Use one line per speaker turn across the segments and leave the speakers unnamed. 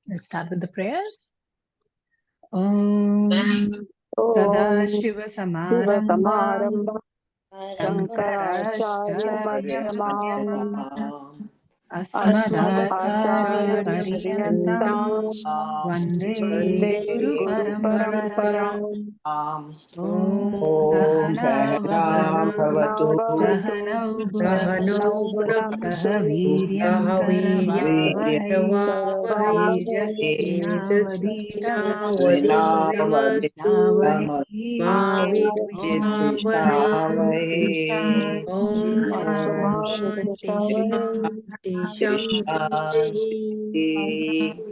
Let's start with the prayers. Om Sadashiva Samarambha Shankaracharya Madhyamam Asmadacharya Paryantam Vande Guru Paramparam. Om Sahana Vavatu Sahanau Bhunaktu Sahaviryam Karavavahai
Tejasvinavadhitamastu Ma Vidvishavahi. Om Shanti Shanti Shanti.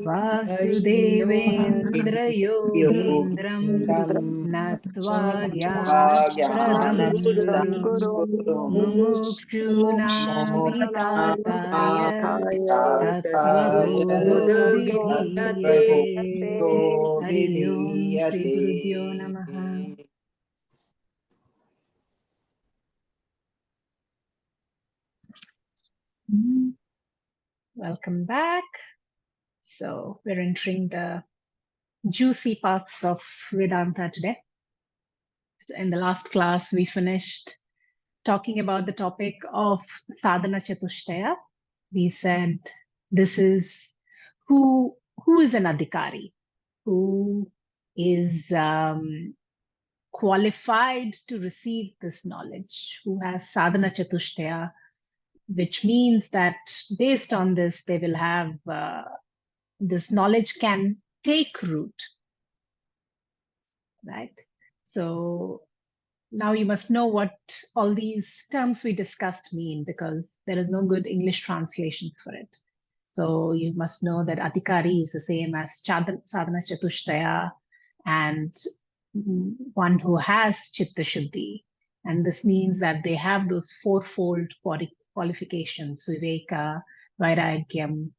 Vasudevendra Yogindram Natva Jnana Gurum Mumukshunam Hitataya Tattva Bodho Vidhiyate. Hari Om Shri Gurudyo Namaha. Welcome back. So we're entering the juicy parts of Vedanta today. In the last class, we finished talking about the topic of sadhana chatushtaya. We said this is who is an adhikari, who is qualified to receive this knowledge, who has sadhana chatushtaya, which means that based on this, they will have this knowledge can take root, right? So now you must know what all these terms we discussed mean, because there is no good English translation for it. So you must know that adhikari is the same as sadhana chatushtaya and one who has chitta shuddhi. And this means that they have those fourfold qualifications: viveka, vairagyam,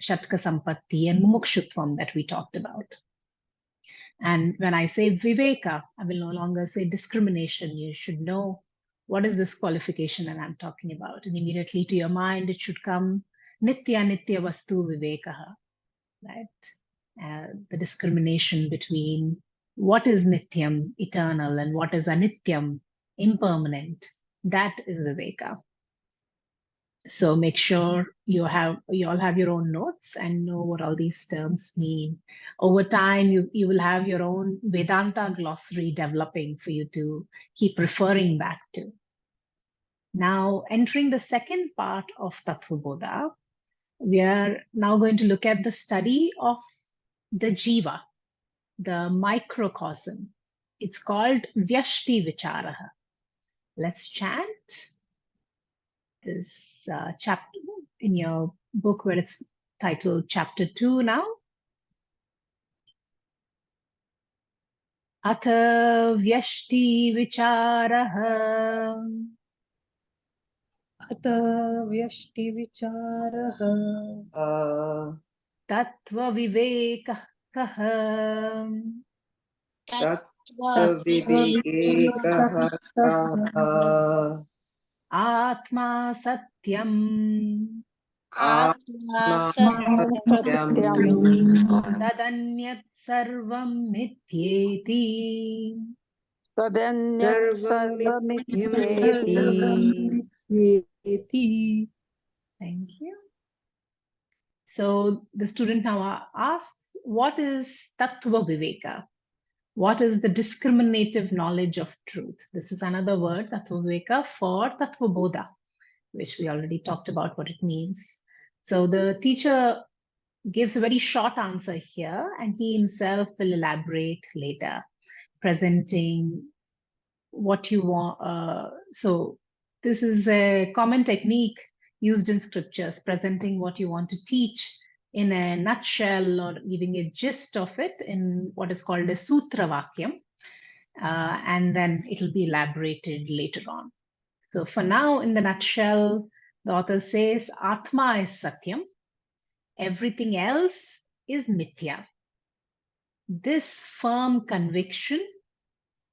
shatka sampatti, and mumukshutvam that we talked about. And when I say viveka, I will no longer say discrimination. You should know what is this qualification that I'm talking about. And immediately to your mind, it should come nitya vastu vivekaha, right? The discrimination between what is nityam, eternal, and what is anityam, impermanent. That is viveka. So make sure you all have your own notes and know what all these terms mean. Over time, you will have your own Vedanta glossary developing for you to keep referring back to. Now, entering the second part of Tattva Bodha, we are now going to look at the study of the jiva, the microcosm. It's called Vyashti Vicharaha. Let's chant this chapter in your book where it's titled Chapter 2 now. Atha Vyashti Vicharaha.
Atha Vyashti Vicharaha.
Tattva Vivekah Kaha.
Tattva Vivekah
Atma Satyam.
Atma Satyam
Tadanyat Sarvam Mityeti.
Tadanyat Sarvamityeti.
Thank you. So the student now asks, what is Tattva Viveka? What is the discriminative knowledge of truth? This is another word, Tattva Viveka, for Tattva Bodha, which we already talked about what it means. So the teacher gives a very short answer here, and he himself will elaborate later, presenting what you want. So this is a common technique used in scriptures, presenting what you want to teach in a nutshell or giving a gist of it in what is called a sutra vakyam, and then it'll be elaborated later on. So for now, in the nutshell, the author says Atma is Satyam, everything else is Mithya. This firm conviction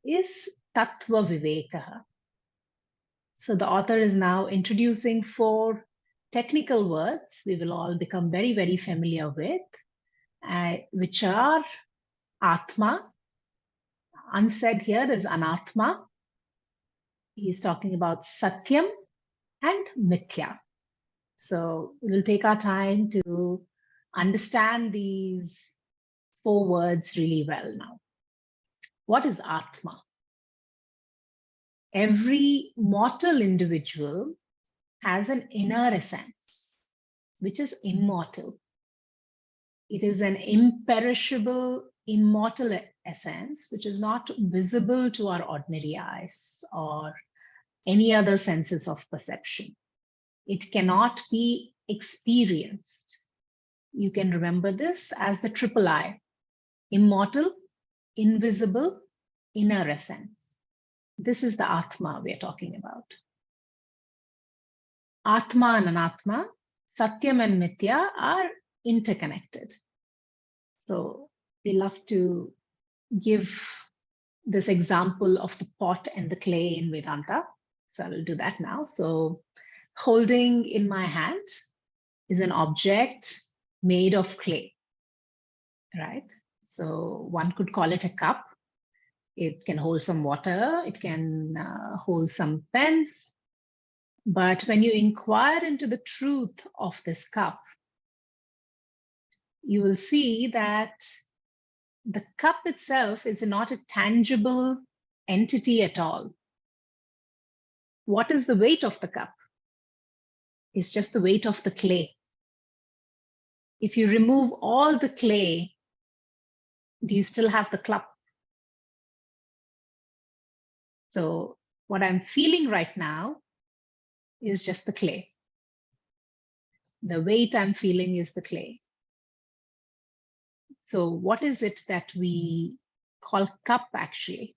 is Tattva Vivekaha. So the author is now introducing 4 technical words we will all become very, very familiar with. which are Atma. Unsaid here is Anatma. He's talking about Satyam and Mithya. So we'll take our time to understand these 4 words really well now. What is Atma? Every mortal individual has an inner essence, which is immortal. It is an imperishable, immortal essence, which is not visible to our ordinary eyes or any other senses of perception. It cannot be experienced. You can remember this as the triple I: immortal, invisible, inner essence. This is the Atma we are talking about. Atma and Anatma, Satyam and Mithya are interconnected. So we love to give this example of the pot and the clay in Vedanta. So I will do that now. So holding in my hand is an object made of clay, right? So one could call it a cup. It can hold some water. It can hold some pens. But when you inquire into the truth of this cup, you will see that the cup itself is not a tangible entity at all. What is the weight of the cup? It's just the weight of the clay. If you remove all the clay, do you still have the cup? So what I'm feeling right now is just the clay. The weight I'm feeling is the clay. So what is it that we call cup actually?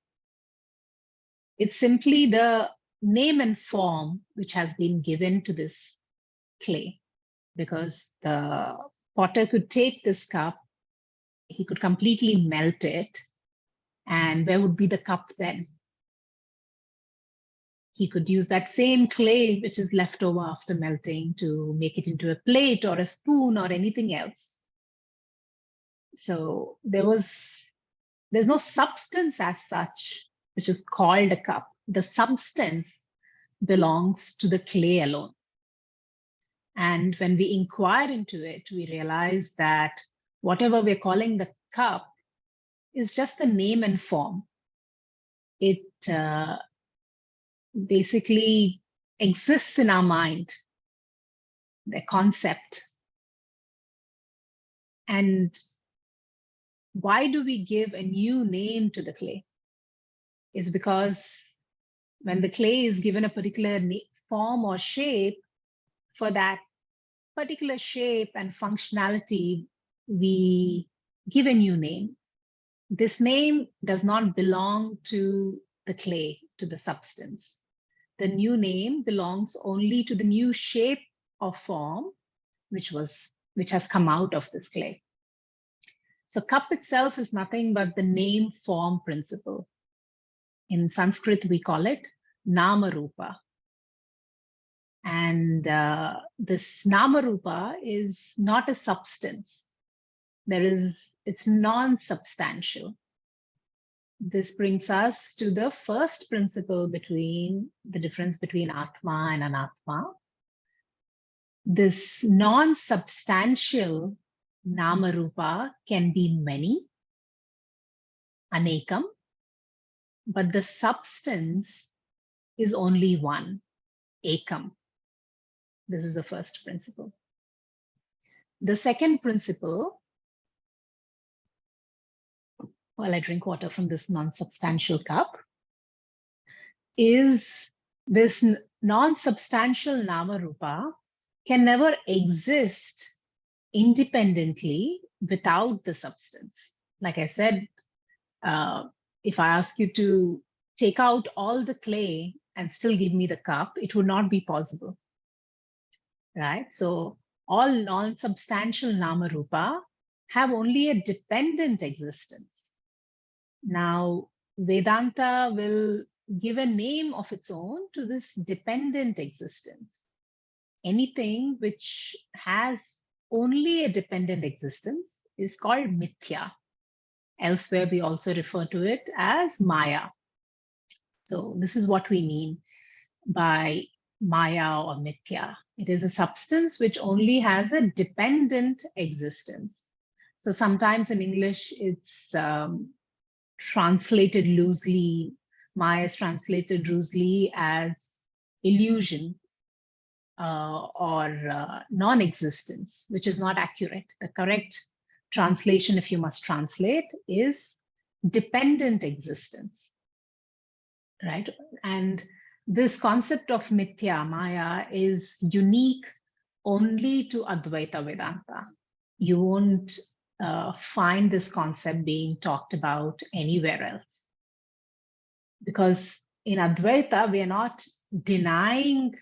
It's simply the name and form which has been given to this clay, because the potter could take this cup, he could completely melt it, and where would be the cup then? He could use that same clay which is left over after melting to make it into a plate or a spoon or anything else. So there's no substance as such which is called a cup. The substance belongs to the clay alone. And when we inquire into it, we realize that whatever we're calling the cup is just the name and form. It basically exists in our mind, the concept. And why do we give a new name to the clay? It's because when the clay is given a particular form or shape, for that particular shape and functionality, we give a new name. This name does not belong to the clay, to the substance. The new name belongs only to the new shape or form which has come out of this clay. So cup itself is nothing but the name form principle. In Sanskrit, we call it Nama Rupa. And this Nama Rupa is not a substance. It's non-substantial. This brings us to the first principle between the difference between Atma and Anatma. This non-substantial Nama Rupa can be many, anekam, but the substance is only one, ekam. This is the first principle. The second principle, while I drink water from this non-substantial cup, is this non-substantial Nama Rupa can never exist independently without the substance. Like I said, if I ask you to take out all the clay and still give me the cup, it would not be possible, right? So all non-substantial Nama Rupa have only a dependent existence. Now, Vedanta will give a name of its own to this dependent existence. Anything which has only a dependent existence is called mithya. Elsewhere, we also refer to it as Maya. So this is what we mean by Maya or mithya. It is a substance which only has a dependent existence. So sometimes in English, it's translated loosely. Maya is translated loosely as illusion or non-existence, which is not accurate. The correct translation, if you must translate, is dependent existence, right? And this concept of mithya, Maya, is unique only to Advaita Vedanta. You won't find this concept being talked about anywhere else. Because in Advaita, we are not denying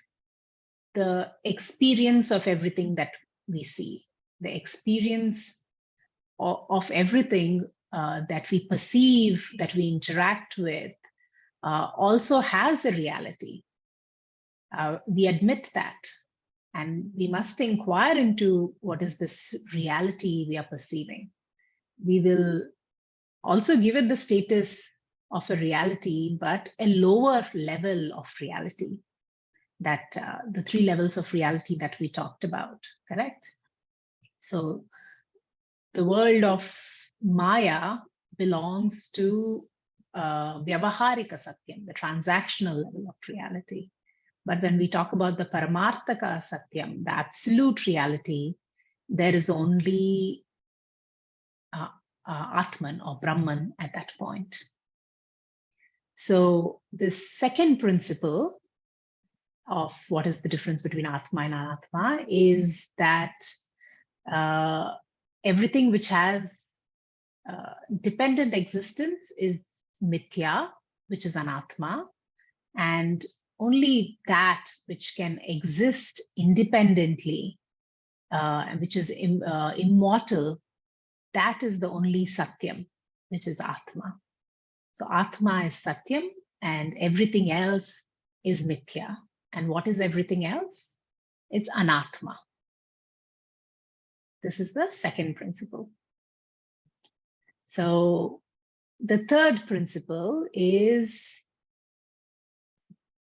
the experience of everything that we see, the experience of everything that we perceive, that we interact with, also has a reality. We admit that, and we must inquire into what is this reality we are perceiving. We will also give it the status of a reality, but a lower level of reality, that the three levels of reality that we talked about, correct? So the world of Maya belongs to Vyavaharika Satyam, the transactional level of reality. But when we talk about the Paramarthaka Satyam, the absolute reality, there is only Atman or Brahman at that point. So this second principle of what is the difference between Atma and Anatma is that everything which has dependent existence is mithya, which is anatma, and only that which can exist independently, which is immortal, that is the only satyam, which is atma. So atma is satyam, and everything else is mithya. And what is everything else? It's anatma. This is the second principle. So the third principle is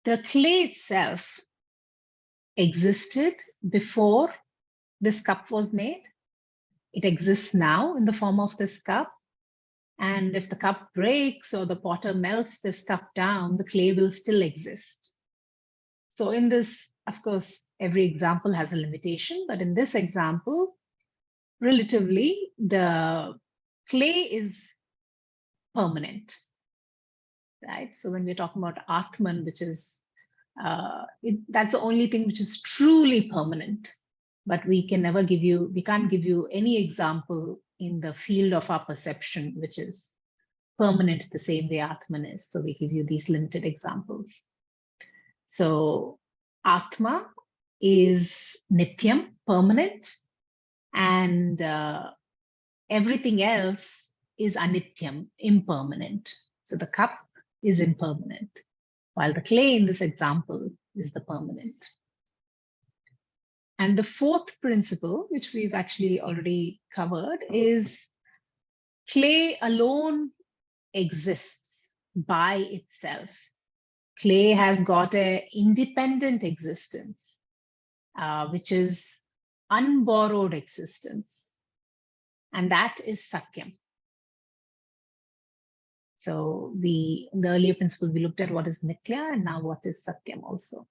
the clay itself existed before this cup was made. It exists now in the form of this cup. And if the cup breaks or the potter melts this cup down, the clay will still exist. So in this, of course, every example has a limitation, but in this example, relatively, the clay is permanent, right? So when we're talking about Atman, which is, that's the only thing which is truly permanent, but we can't give you any example in the field of our perception, which is permanent the same way Atman is. So we give you these limited examples. So Atma is Nityam, permanent, and everything else is Anityam, impermanent. So the cup is impermanent, while the clay in this example is the permanent. And the fourth principle, which we've actually already covered, is clay alone exists by itself. Clay has got an independent existence, which is unborrowed existence. And that is Satyam. So in the earlier principle, we looked at what is Mithya, and now what is Satyam also.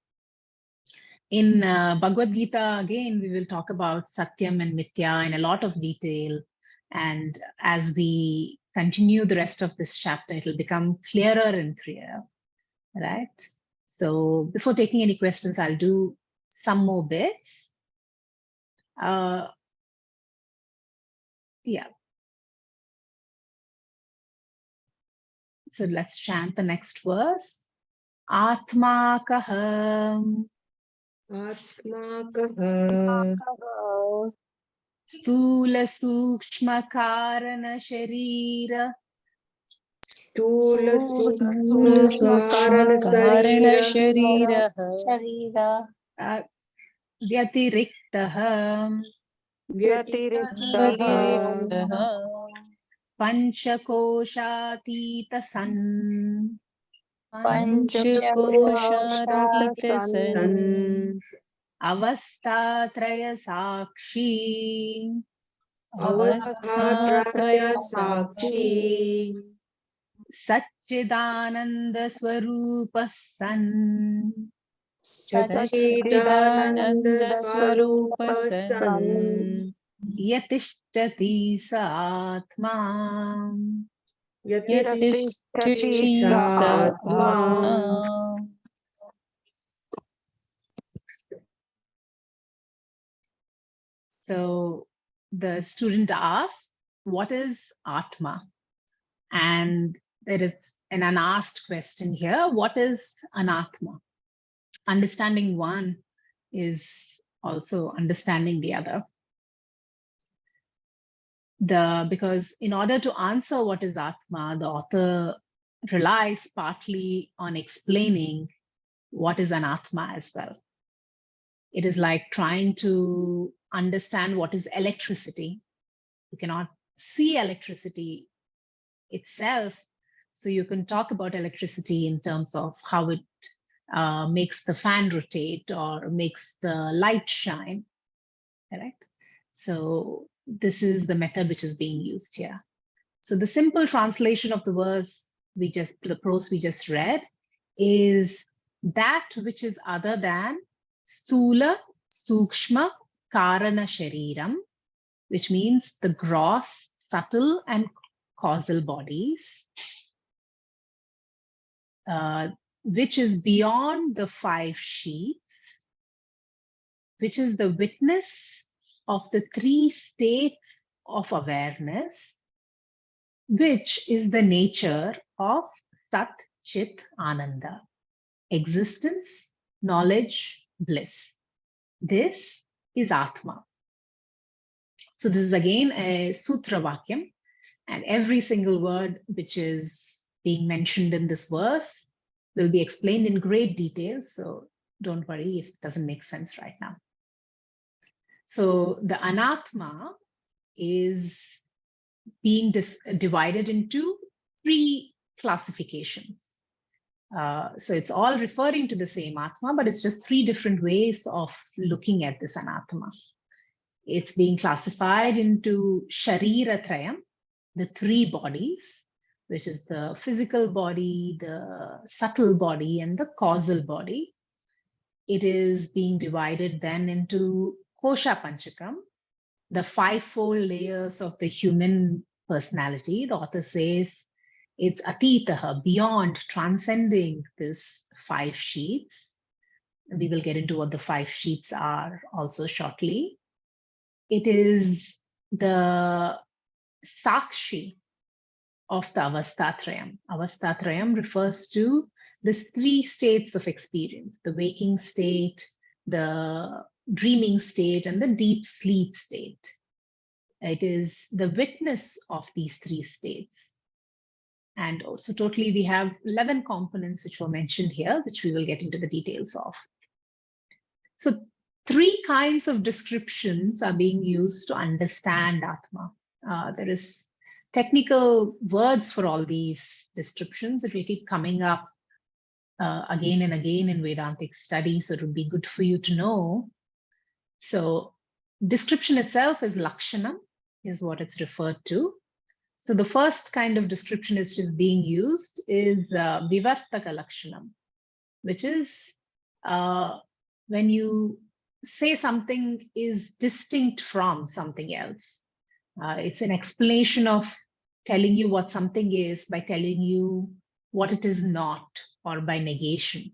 In Bhagavad Gita, again, we will talk about Satyam and Mithya in a lot of detail. And as we continue the rest of this chapter, it will become clearer and clearer, right? So before taking any questions, I'll do some more bits. Yeah. So let's chant the next verse. Atma kaham.
Atma kaha.
Stula sukshma karana sharira.
Stula
सूक्ष्मकारण
शरीरः
शरीरः
Vyatiriktaha.
व्यतिरिक्तः
Panchakoshati san.
Panchakoshati
सन्
Avastatraya sakshi.
अवस्थात्रय साक्षी
Satchidananda swarupa san.
सच्चिदानन्द स्वरूप सन्
Yatishtati sa atma.
यतिष्ठति सात्मा
So the student asks, what is Atma? And there is an unasked question here. What is Anatma? Understanding one is also understanding the other. Because in order to answer what is Atma, the author relies partly on explaining what is Anatma as well. It is like trying to understand what is electricity. You cannot see electricity itself. So you can talk about electricity in terms of how it makes the fan rotate or makes the light shine, correct? So this is the method which is being used here. So the simple translation of the the prose we just read is that which is other than Stula, Sukshma, Karana Shariram, which means the gross, subtle, and causal bodies, which is beyond the 5 sheets, which is the witness of the 3 states of awareness, which is the nature of Sat Chit Ananda, existence, knowledge, bliss. This is Atma. So this is again a Sutra Vakyam, and every single word which is being mentioned in this verse will be explained in great detail. So don't worry if it doesn't make sense right now. So the Anatma is being divided into 3 classifications. So it's all referring to the same Atma, but it's just 3 different ways of looking at this Anatma. It's being classified into Sharira Trayam, the 3 bodies, which is the physical body, the subtle body, and the causal body. It is being divided then into Kosha Panchakam, the 5-fold layers of the human personality. The author says it's atitaha, beyond, transcending this 5 sheets. We will get into what the 5 sheets are also shortly. It is the sakshi of the avastatrayam. Avastatrayam refers to the 3 states of experience: the waking state, the dreaming state, and the deep sleep state. It is the witness of these 3 states. And also totally we have 11 components which were mentioned here, which we will get into the details of. So 3 kinds of descriptions are being used to understand Atma. There is technical words for all these descriptions that will keep coming up again and again in Vedantic study, so it would be good for you to know. So description itself is Lakshanam, is what it's referred to. So the first kind of description which is being used is Vivartaka Lakshanam, which is when you say something is distinct from something else. It's an explanation of telling you what something is by telling you what it is not, or by negation.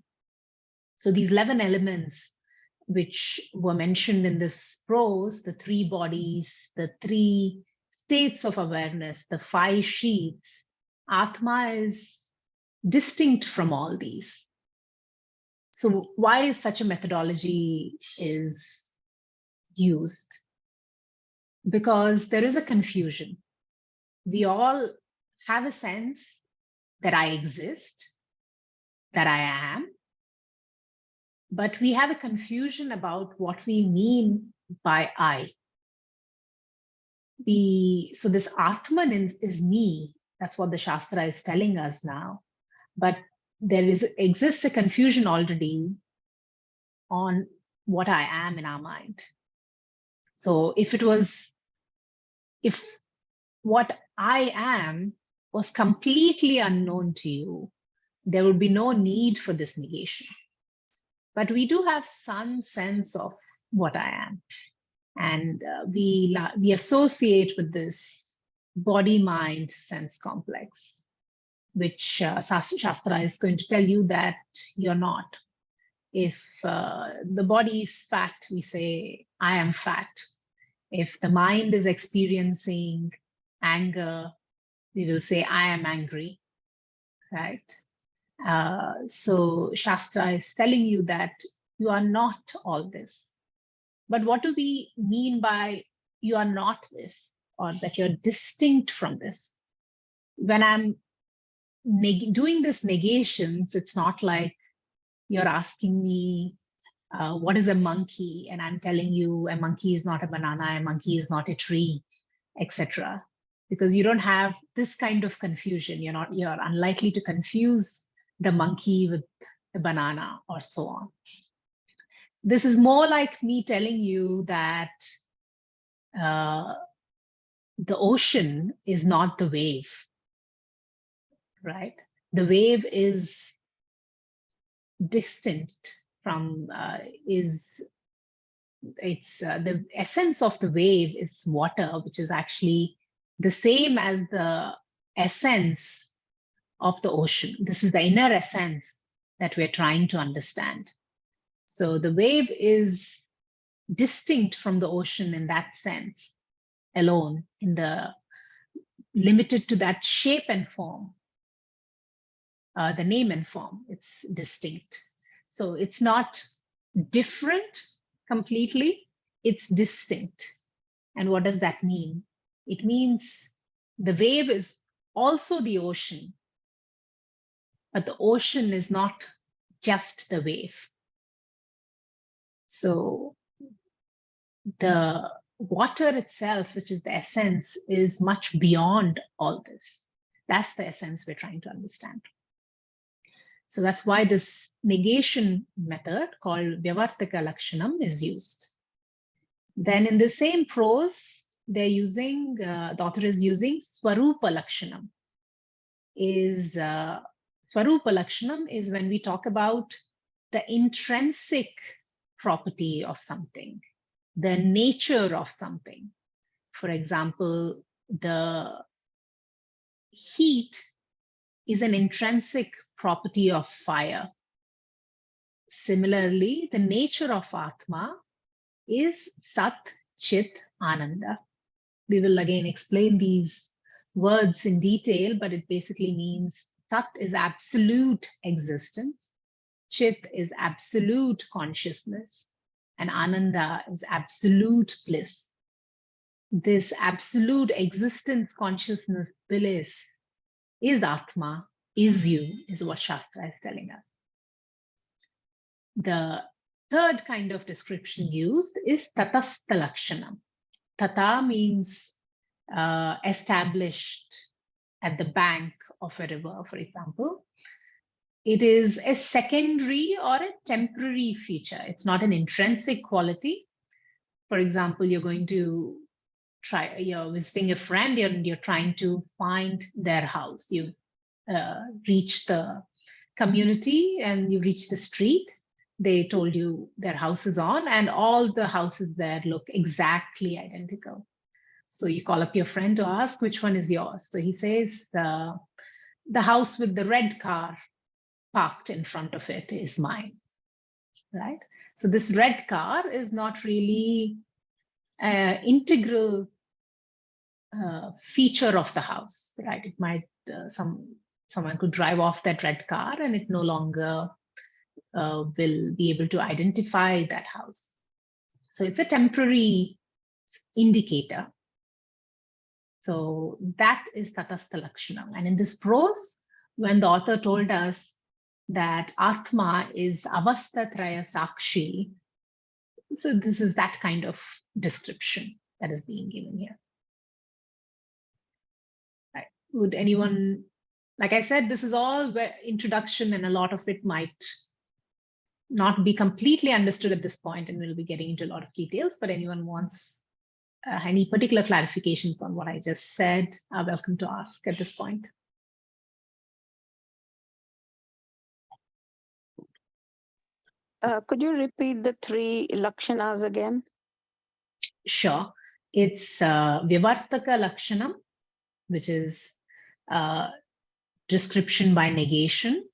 So these 11 elements which were mentioned in this prose, the 3 bodies, the 3 states of awareness, the 5 sheets, Atma is distinct from all these. So why such a methodology is used? Because there is a confusion. We all have a sense that I exist, that I am, but we have a confusion about what we mean by I. so this Atman is me. That's what the Shastra is telling us now. But there exists a confusion already on what I am in our mind. So if what I am was completely unknown to you, there would be no need for this negation. But we do have some sense of what I am. And we associate with this body-mind sense complex, which Shastra is going to tell you that you're not. If the body is fat, we say, I am fat. If the mind is experiencing anger, we will say, I am angry, right? So Shastra is telling you that you are not all this. But what do we mean by you are not this, or that you're distinct from this? When I'm doing this negations, it's not like you're asking me, what is a monkey? And I'm telling you a monkey is not a banana, a monkey is not a tree, etc. Because you don't have this kind of confusion. You're unlikely to confuse the monkey with the banana or so on. This is more like me telling you that the ocean is not the wave, right? The wave is distant from, the essence of the wave is water, which is actually the same as the essence of the ocean. This is the inner essence that we're trying to understand. So the wave is distinct from the ocean in that sense alone, limited to that shape and form, the name and form. It's distinct. So it's not different completely, it's distinct. And what does that mean? It means the wave is also the ocean, but the ocean is not just the wave. So the water itself, which is the essence, is much beyond all this. That's the essence we're trying to understand. So that's why this negation method called Vyavartika Lakshanam is used. Then in the same prose, they're using, the author is using Swarupa Lakshanam. Swarupa Lakshanam is when we talk about the intrinsic property of something, the nature of something. For example, the heat is an intrinsic property of fire. Similarly, the nature of Atma is Sat, Chit, Ananda. We will again explain these words in detail, but it basically means Sat is absolute existence, Chit is absolute consciousness, and Ananda is absolute bliss. This absolute existence, consciousness, bliss is Atma, is you, is what Shastra is telling us. The third kind of description used is Tatastha Lakshanam. Tata means established at the bank of a river, for example. It is a secondary or a temporary feature. It's not an intrinsic quality. For example, you're visiting a friend, you're trying to find their house. You reach the community and you reach the street. They told you their house is on, and all the houses there look exactly identical. So you call up your friend to ask which one is yours. So he says the house with the red car parked in front of it is mine, right? So this red car is not really an integral feature of the house, right? It might, someone could drive off that red car and it no longer will be able to identify that house. So it's a temporary indicator. So that is Tatastha Lakshanam. And in this prose, when the author told us that Atma is Avastatraya Sakshi, so this is that kind of description that is being given here. Would anyone, like I said, this is all introduction, and a lot of it might not be completely understood at this point, and we'll be getting into a lot of details, but anyone wants any particular clarifications on what I just said are welcome to ask at this point.
Could you repeat the 3 lakshanas again?
Sure. It's Vivartaka Lakshanam, which is description by negation,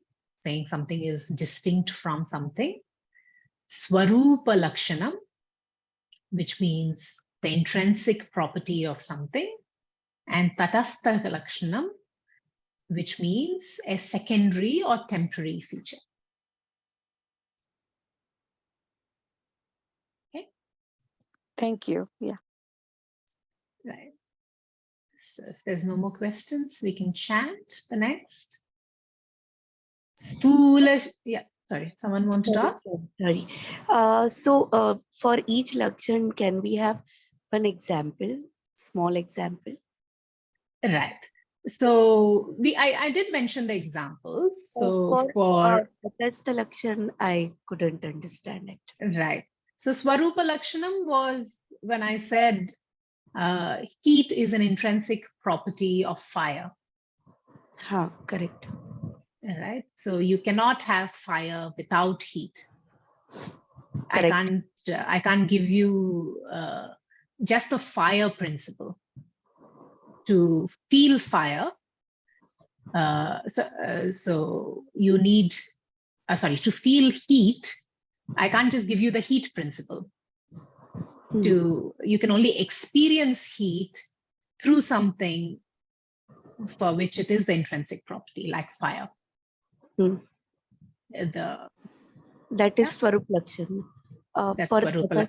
saying something is distinct from something. Swarupa Lakshanam, which means the intrinsic property of something. And Tatastha Lakshanam, which means a secondary or temporary feature. Okay.
Thank you. Yeah.
Right. So if there's no more questions, we can chant the next. Stula, yeah, sorry, someone wanted to ask?
Sorry. For each lakshan, can we have one example, small example?
Right. So I did mention the examples. So
That's the lakshan I couldn't understand actually.
Right. So Swarupa Lakshanam was when I said heat is an intrinsic property of fire.
Correct.
Right. So you cannot have fire without heat.
Correct.
I can't give you just the fire principle. To feel fire, so you need, to feel heat, I can't just give you the heat principle. You can only experience heat through something for which it is the intrinsic property, like fire. That
is Swarup Lakshan.
That's Swarupa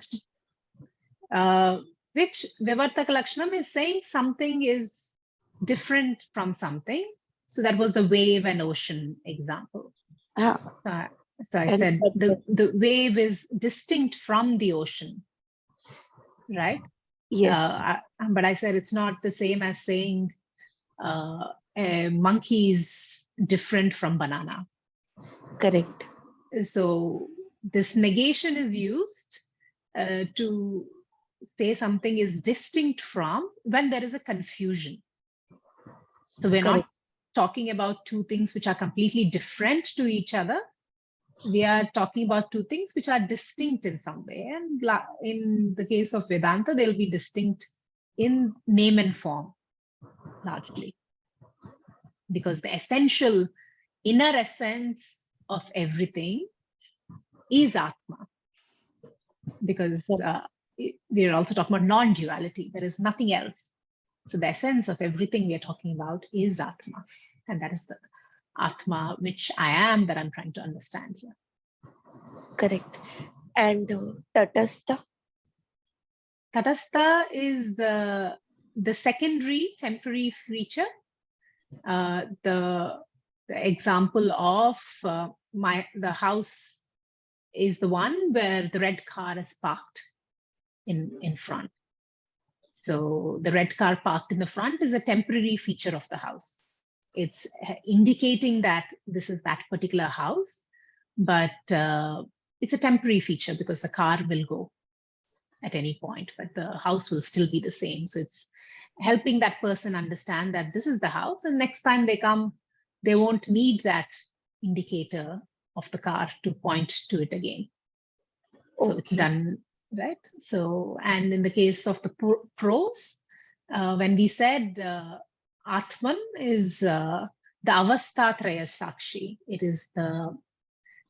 Lakshanam. Which Vivartaka Lakshanam is saying something is different from something. So that was the wave and ocean example. So I said the wave is distinct from the ocean, right?
Yes.
But I said it's not the same as saying a monkey is different from banana.
Correct.
So this negation is used to say something is distinct from when there is a confusion. So we're not talking about two things which are completely different to each other. We are talking about two things which are distinct in some way. And in the case of Vedanta, they'll be distinct in name and form, largely. Because the essential inner essence of everything is Atma. Because we're also talking about non-duality. There is nothing else. So the essence of everything we are talking about is Atma. And that is the Atma, which I am, that I'm trying to understand here.
Correct. And Tatastha?
Tatastha is the secondary temporary feature. The example of the house is the one where the red car is parked in front. So the red car parked in the front is a temporary feature of the house. It's indicating that this is that particular house, but it's a temporary feature because the car will go at any point, but the house will still be the same. So it's helping that person understand that this is the house, and next time they come, they won't need that indicator of the car to point to it again. So it's done, right? So, and in the case of the prose, when we said Atman is the Avastatraya Sakshi, it is the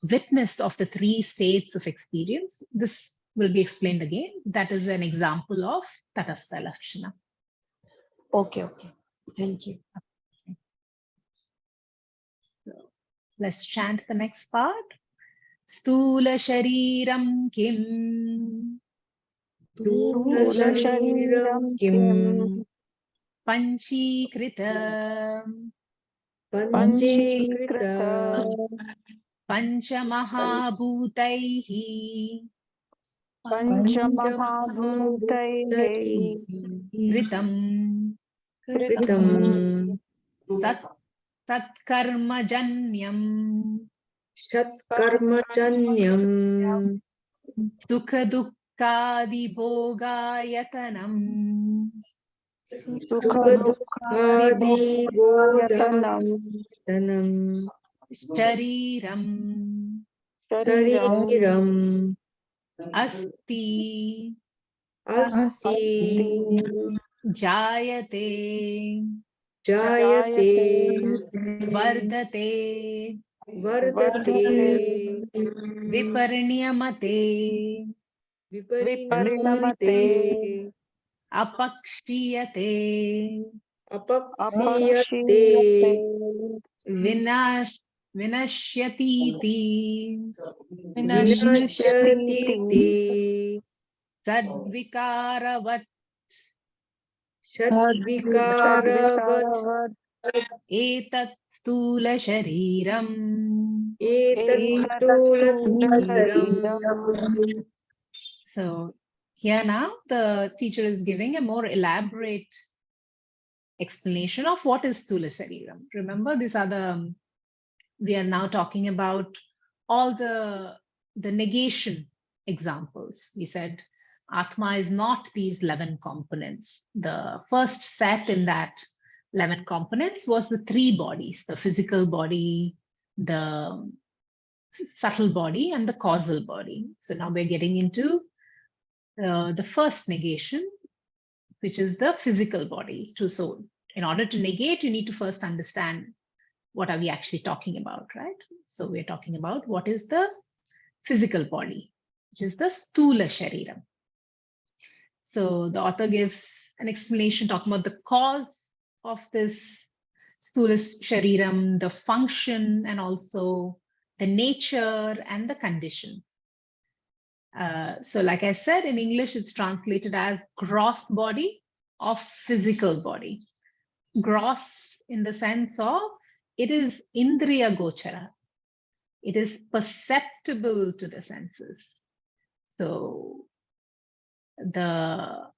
witness of the 3 states of experience. This will be explained again. That is an example of Tatastha Lakshana.
Okay. Thank you.
So let's chant the next part. Stula Sareeram Kim.
Stula Sareeram Kim.
Panchīkrita.
Panchīkrita.
Panchamahabhutaihi.
Panchamahabhutaihi.
Kritam.
Kritam.
Tatkarmajanyam
Shatkarmachanyam
Sukha-dukkadi-bhogayatanam
Sukha-dukkadi
Bodhayatanam
bodhayatanam
Shariram
Sareeram
Asti
Asti
Jayate
Jayate
Vardate
Vardate
Viparniyamate
Viparinamate
Apakshiyate
Apakshiyate
Vinashyatiti
Vinashyatiti
Sadvikaravat
Shadvikaravat
Etat Stula Shariram.
Etat Stula Shariram.
So here now the teacher is giving a more elaborate explanation of what is Stula Shariram. Remember, these are the, we are now talking about all the negation examples. We said Atma is not these 11 components. The first set in that 11 components was the 3 bodies, the physical body, the subtle body, and the causal body. So now we're getting into the first negation, which is the physical body. So in order to negate, you need to first understand what are we actually talking about, right? So we're talking about what is the physical body, which is the Stula Shariram. So the author gives an explanation talking about the cause of this Stula Shariram, the function, and also the nature and the condition. So like I said, in English, it's translated as gross body of physical body. Gross in the sense of it is indriya gochara. It is perceptible to the senses. So the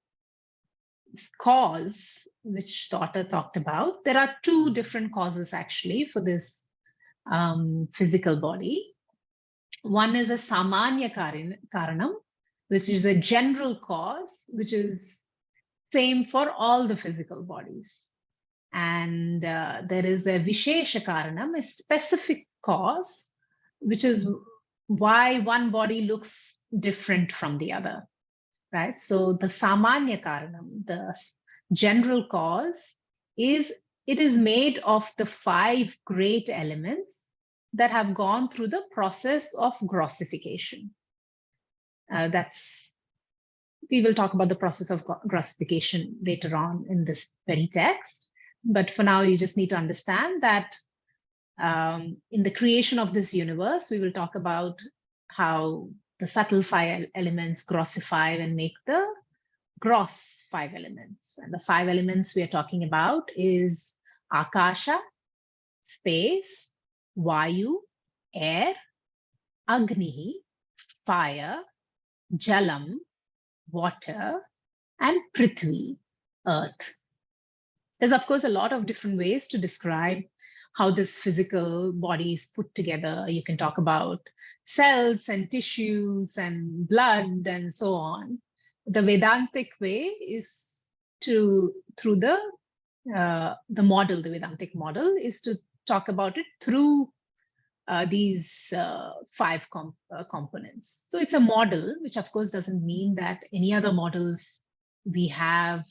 cause, which the author talked about, there are 2 different causes actually for this physical body. One is a samanya karanam, which is a general cause, which is same for all the physical bodies. And there is a vishesha karanam, a specific cause, which is why one body looks different from the other, right? So the samanya karanam, the general cause, is it is made of the 5 great elements that have gone through the process of grossification. We will talk about the process of grossification later on in this very text. But for now, you just need to understand that in the creation of this universe, we will talk about how the subtle 5 elements grossify and make the gross 5 elements. And the 5 elements we are talking about is Akasha, space, Vayu, air, Agni, fire, Jalam, water, and Prithvi, earth. There's of course a lot of different ways to describe how this physical body is put together. You can talk about cells and tissues and blood and so on. The Vedantic way is through the model, the Vedantic model is to talk about it through these 5 components. So it's a model, which of course doesn't mean that any other models we have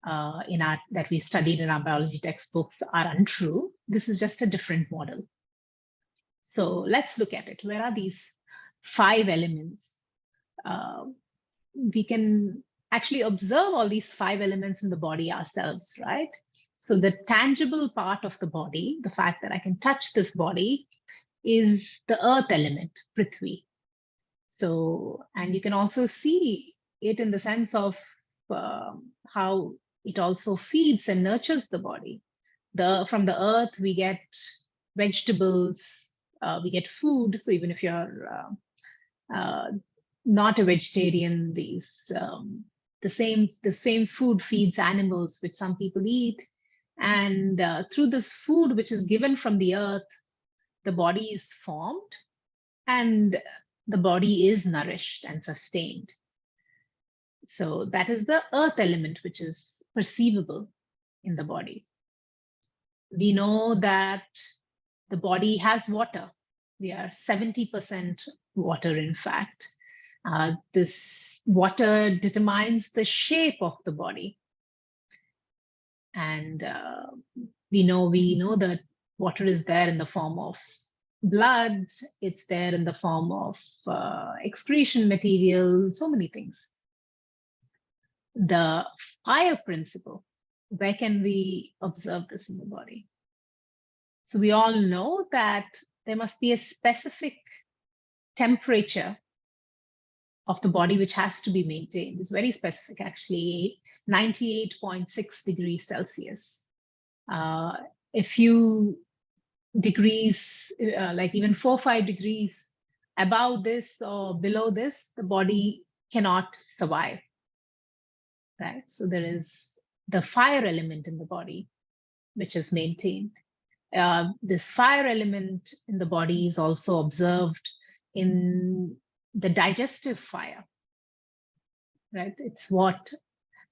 that we studied in our biology textbooks are untrue. This is just a different model. So let's look at it. Where are these 5 elements? We can actually observe all these 5 elements in the body ourselves, right? So the tangible part of the body, the fact that I can touch this body, is the earth element, Prithvi. So, and you can also see it in the sense of how it also feeds and nurtures the body. From the earth, we get vegetables, we get food. So even if you're not a vegetarian, the same food feeds animals, which some people eat. And through this food, which is given from the earth, the body is formed and the body is nourished and sustained. So that is the earth element, which is perceivable in the body. We know that the body has water. We are 70% water, in fact. This water determines the shape of the body. And we know that water is there in the form of blood, it's there in the form of excretion material, so many things. The fire principle, where can we observe this in the body? So we all know that there must be a specific temperature of the body which has to be maintained. It's very specific, actually, 98.6 degrees Celsius. A few degrees, like even 4 or 5 degrees above this or below this, the body cannot survive, right? So there is the fire element in the body, which is maintained. This fire element in the body is also observed in the digestive fire, right? It's what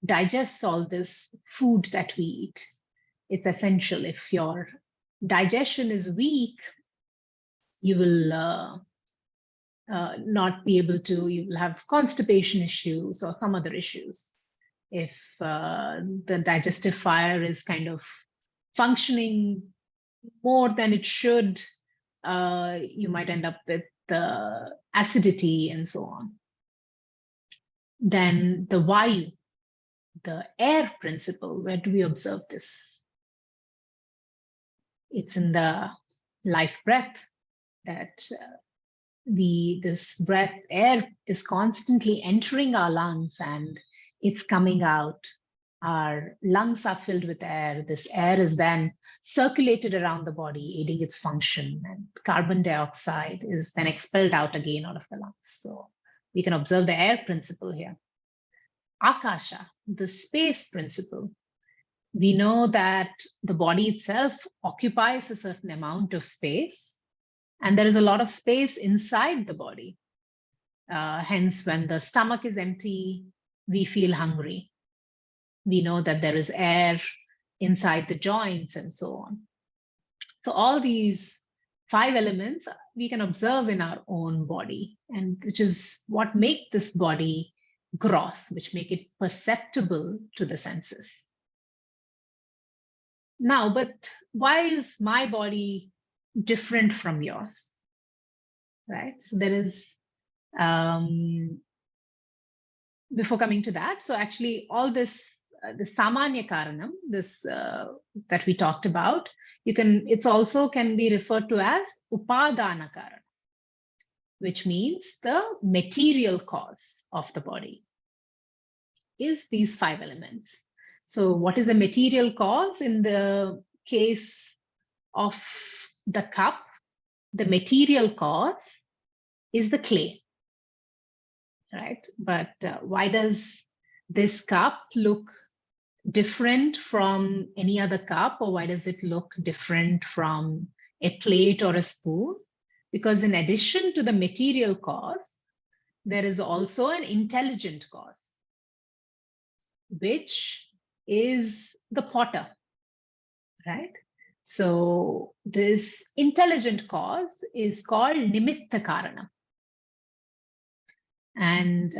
digests all this food that we eat. It's essential. If your digestion is weak, you will not be able to, you will have constipation issues or some other issues. If the digestive fire is kind of functioning more than it should, you might end up with acidity and so on. Then the Vayu, the air principle, where do we observe this? It's in the life breath that this breath, air is constantly entering our lungs and it's coming out. Our lungs are filled with air. This air is then circulated around the body, aiding its function, and carbon dioxide is then expelled out again out of the lungs. So we can observe the air principle here. Akasha, the space principle. We know that the body itself occupies a certain amount of space, and there is a lot of space inside the body. Hence, when the stomach is empty, we feel hungry. We know that there is air inside the joints and so on. So all these 5 elements we can observe in our own body, and which is what make this body gross, which make it perceptible to the senses. Now, but why is my body different from yours? Right? So there is, before coming to that, so actually all this, the samanya karanam, this that we talked about, it's also can be referred to as upadana karanam, which means the material cause of the body is these 5 elements. So what is the material cause? In the case of the cup, the material cause is the clay, right? But why does this cup look different from any other cup, or why does it look different from a plate or a spoon? Because in addition to the material cause, there is also an intelligent cause, which is the potter, right? So this intelligent cause is called nimitta karana. And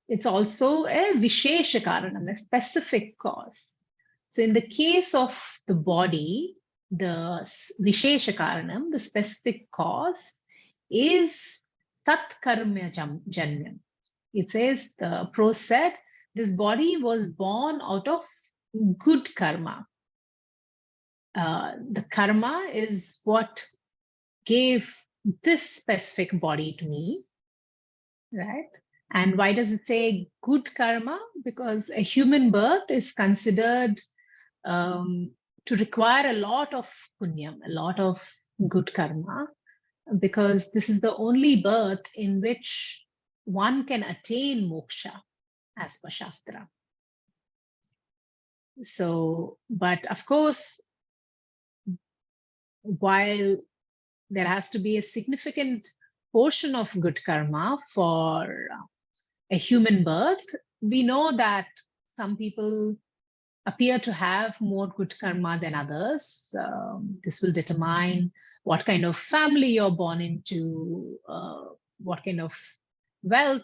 it's also a vishesha karanam, a specific cause. So in the case of the body, the vishesha karanam, the specific cause, is tat karma janmyam. It says, the prose said, this body was born out of good karma. The karma is what gave this specific body to me, right? And why does it say good karma? Because a human birth is considered to require a lot of punyam, a lot of good karma, because this is the only birth in which one can attain moksha as per Shastra. So, but of course, while there has to be a significant portion of good karma for a human birth, we know that some people appear to have more good karma than others. This will determine what kind of family you're born into, what kind of wealth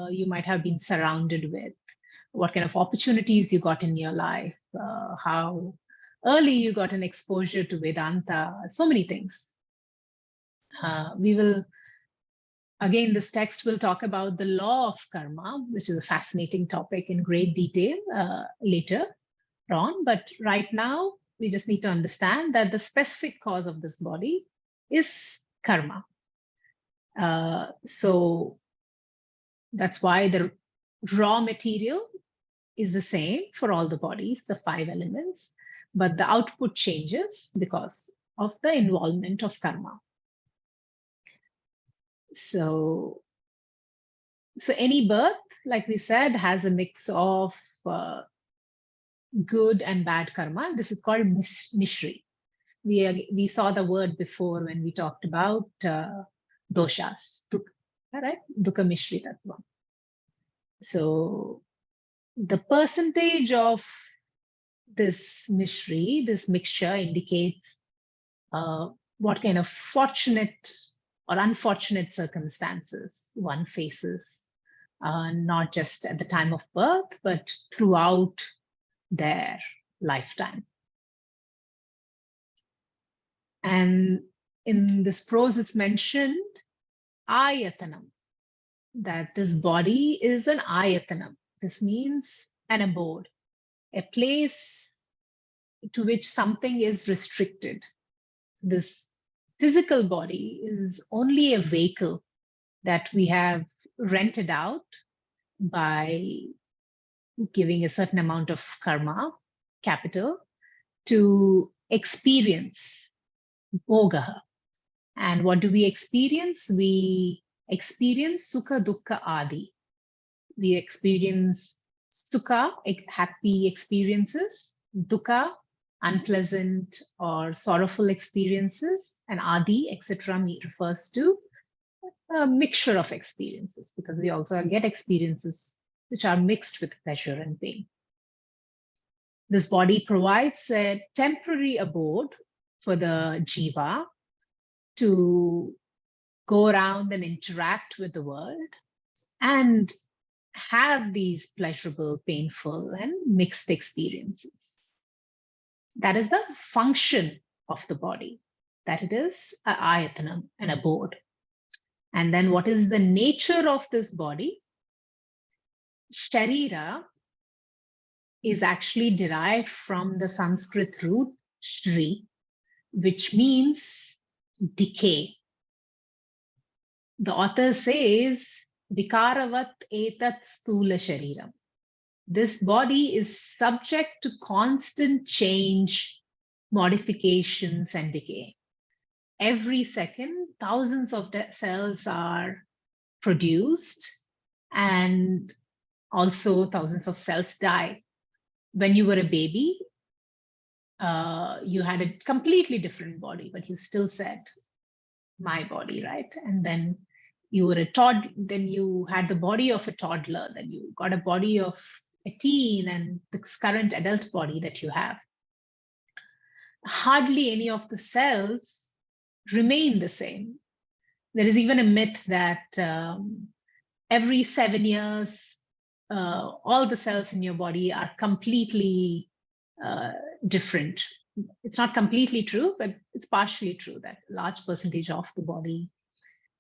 you might have been surrounded with, what kind of opportunities you got in your life, how early you got an exposure to Vedanta, so many things. We will, again, this text will talk about the law of karma, which is a fascinating topic in great detail later on. But right now, we just need to understand that the specific cause of this body is karma. So that's why the raw material is the same for all the bodies, the 5 elements, but the output changes because of the involvement of karma. So any birth, like we said, has a mix of good and bad karma. This is called mishri. We saw the word before when we talked about doshas, right? Dukkha mishri tattva. So the percentage of this mishri, this mixture, indicates what kind of fortunate or unfortunate circumstances one faces, not just at the time of birth, but throughout their lifetime. And in this prose, it's mentioned ayatanam, that this body is an ayatanam. This means an abode, a place to which something is restricted. This physical body is only a vehicle that we have rented out by giving a certain amount of karma, capital, to experience Bodha. And what do we experience? We experience sukha, dukkha, adi. We experience sukha, happy experiences, dukkha, unpleasant or sorrowful experiences, and adi, etc., refers to a mixture of experiences, because we also get experiences which are mixed with pleasure and pain. This body provides a temporary abode for the jiva to go around and interact with the world and have these pleasurable, painful, and mixed experiences. That is the function of the body, that it is an ayatanam, an abode. And then what is the nature of this body? Sharira is actually derived from the Sanskrit root shri, which means decay. The author says, vikaravat etat stula shariram. This body is subject to constant change, modifications, and decay. Every second, thousands of cells are produced, and also thousands of cells die. When you were a baby, you had a completely different body, but you still said, my body, right? And then you were a toddler, then you had the body of a toddler, then you got a body of a teen, and this current adult body that you have. Hardly any of the cells remain the same. There is even a myth that every 7 years, all the cells in your body are completely different. It's not completely true, but it's partially true that a large percentage of the body,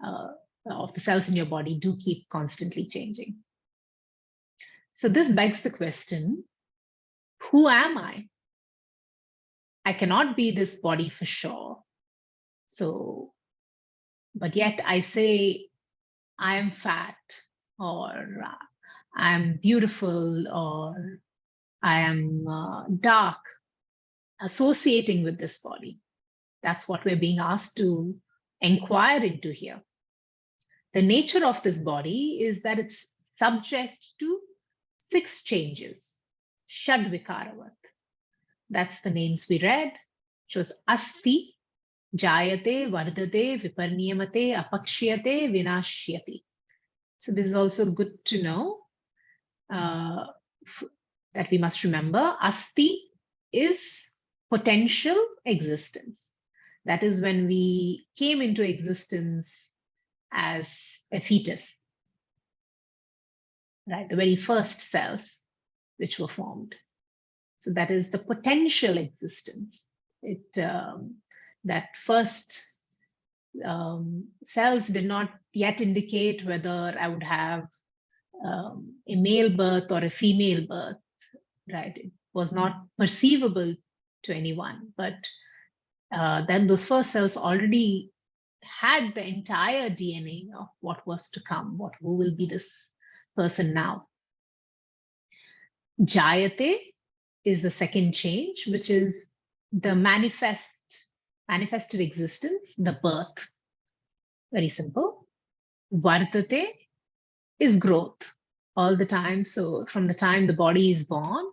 of the cells in your body, do keep constantly changing. So this begs the question, who am I? I cannot be this body for sure. So, but yet I say I am fat, or I am beautiful, or I am dark, associating with this body. That's what we're being asked to inquire into here. The nature of this body is that it's subject to 6 changes. Shadvikaravat. That's the names we read, which was Asti, Jayate, Vardate, Viparniyamate, Apakshiyate, Vinashyati. So this is also good to know that we must remember. Asti is potential existence. That is when we came into existence as a fetus, right? The very first cells which were formed. So that is the potential existence. That first cells did not yet indicate whether I would have a male birth or a female birth, right? It was not perceivable to anyone, but then those first cells already had the entire DNA of what was to come, who will be this person now. Jayate is the second change, which is the manifested existence, the birth. Very simple. Vardate is growth all the time. So from the time the body is born,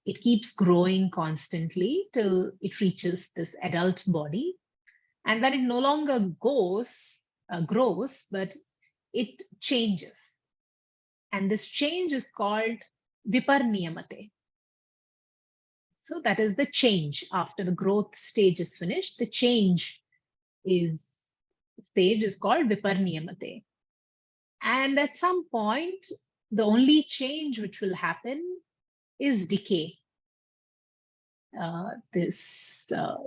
it keeps growing constantly till it reaches this adult body. And then it no longer grows, but it changes. And this change is called Viparniyamate. So that is the change after the growth stage is finished. The change stage is called Viparniyamate. And at some point, the only change which will happen is decay. The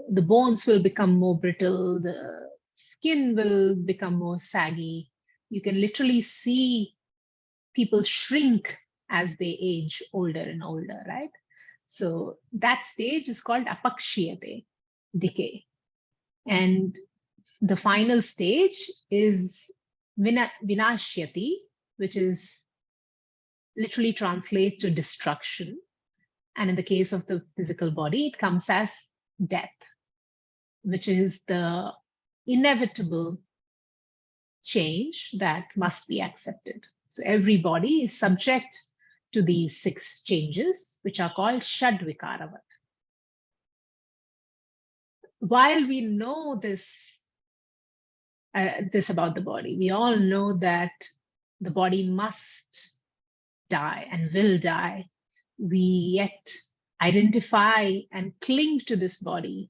bones will become more brittle, the skin will become more saggy. You can literally see people shrink as they age older and older, right? So that stage is called apakshiyate, decay. And the final stage is vinashyati, which is literally translate to destruction. And in the case of the physical body, it comes as death, which is the inevitable change that must be accepted. So every body is subject to these 6 changes, which are called Shadvikaravat. While we know this about the body, we all know that the body must die and will die. We yet identify and cling to this body,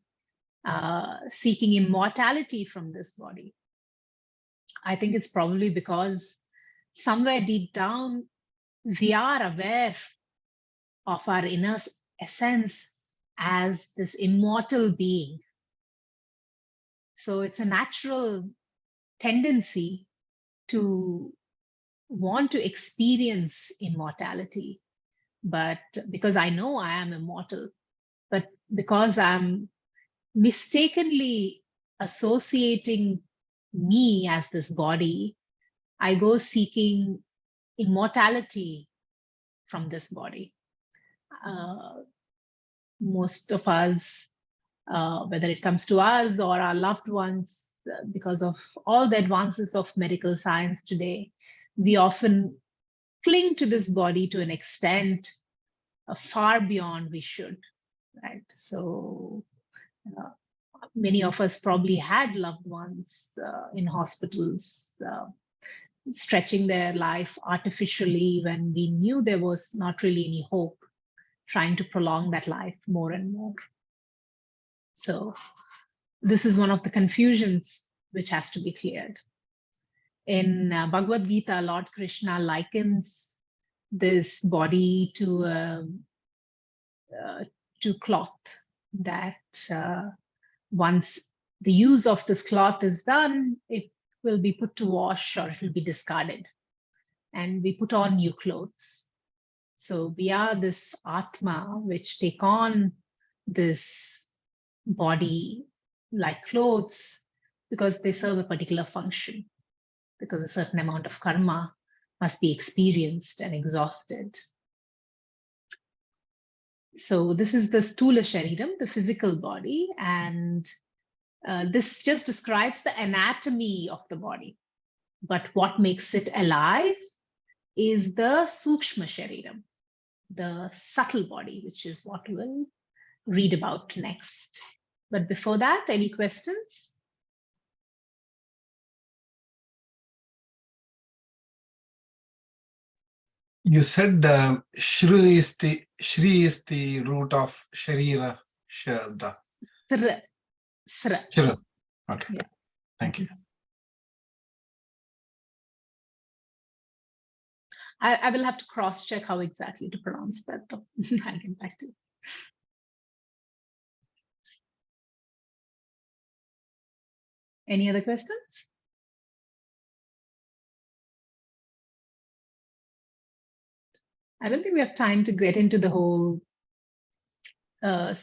seeking immortality from this body. I think it's probably because somewhere deep down, we are aware of our inner essence as this immortal being. So it's a natural tendency to want to experience immortality. But because I know I am immortal, but because I'm mistakenly associating me as this body, I go seeking immortality from this body. Most of us, whether it comes to us or our loved ones, because of all the advances of medical science today, we often cling to this body to an extent far beyond we should, right? So many of us probably had loved ones in hospitals, stretching their life artificially when we knew there was not really any hope, trying to prolong that life more and more. So this is one of the confusions which has to be cleared. In Bhagavad Gita, Lord Krishna likens this body to cloth, that once the use of this cloth is done, it will be put to wash or it will be discarded, and we put on new clothes. So we are this Atma, which take on this body like clothes because they serve a particular function, because a certain amount of karma must be experienced and exhausted. So this is the Stula Sareeram, the physical body, and this just describes the anatomy of the body. But what makes it alive is the Sukshma Sareeram, the subtle body, which is what we'll read about next. But before that, any questions?
You said Shri is the root of Sharira Shabda.
Sra.
Shri. Okay.
Yeah.
Thank you.
I will have to cross-check how exactly to pronounce that, though. I'll get back to you. Any other questions? I don't think we have time to get into the whole the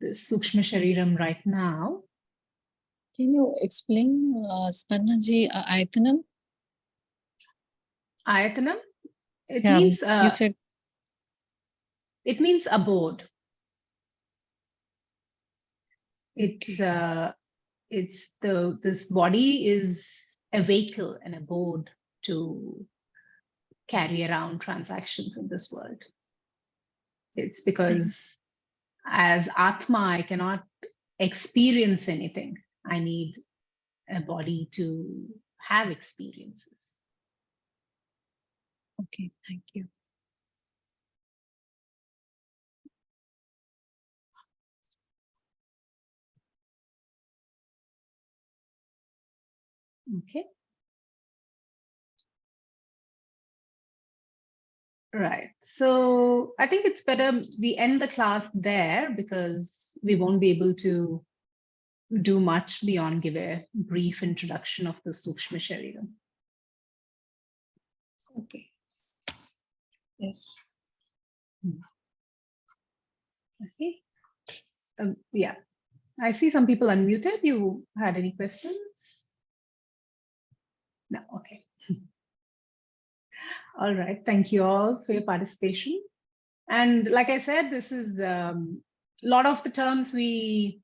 Sukshma Shariram right now.
Can you explain, Spannaji, Ayatanam?
Ayatanam, it
Yeah,
means
you said
it means abode. It's this body is a vehicle, an abode to carry around transactions in this world. It's because as Atma, I cannot experience anything. I need a body to have experiences.
okay, thank you.
Okay. Right. So I think it's better we end the class there because we won't be able to do much beyond give a brief introduction of the Sukshma Shariram. Okay.
Yes.
Okay. Yeah. I see some people unmuted. You had any questions? No. Okay. All right. Thank you all for your participation. And like I said, this is a lot of the terms we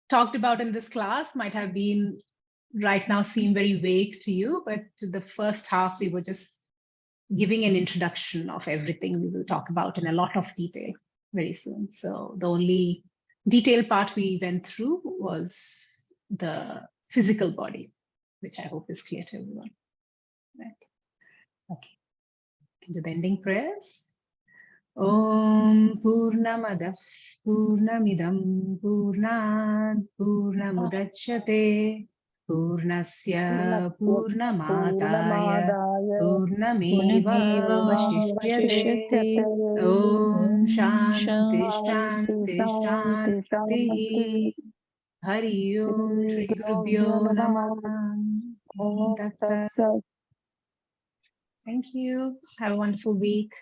talked about in this class might have been right now seem very vague to you, but to the first half, we were just giving an introduction of everything we will talk about in a lot of detail very soon. So the only detailed part we went through was the physical body, which I hope is clear to everyone. Right. Okay. Do the ending prayers. Om Purnamadah Purnamidam Purnat Purnamudachyate Purnasya Purnamadaya Purnameva Vashishyate Om Shanti Shanti Shanti Hari Om Shri Gurubhyo Namaha. Tattva. Thank you. Have a wonderful week.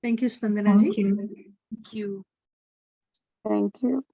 Thank you, Spandanaji.
Thank you.
Thank you.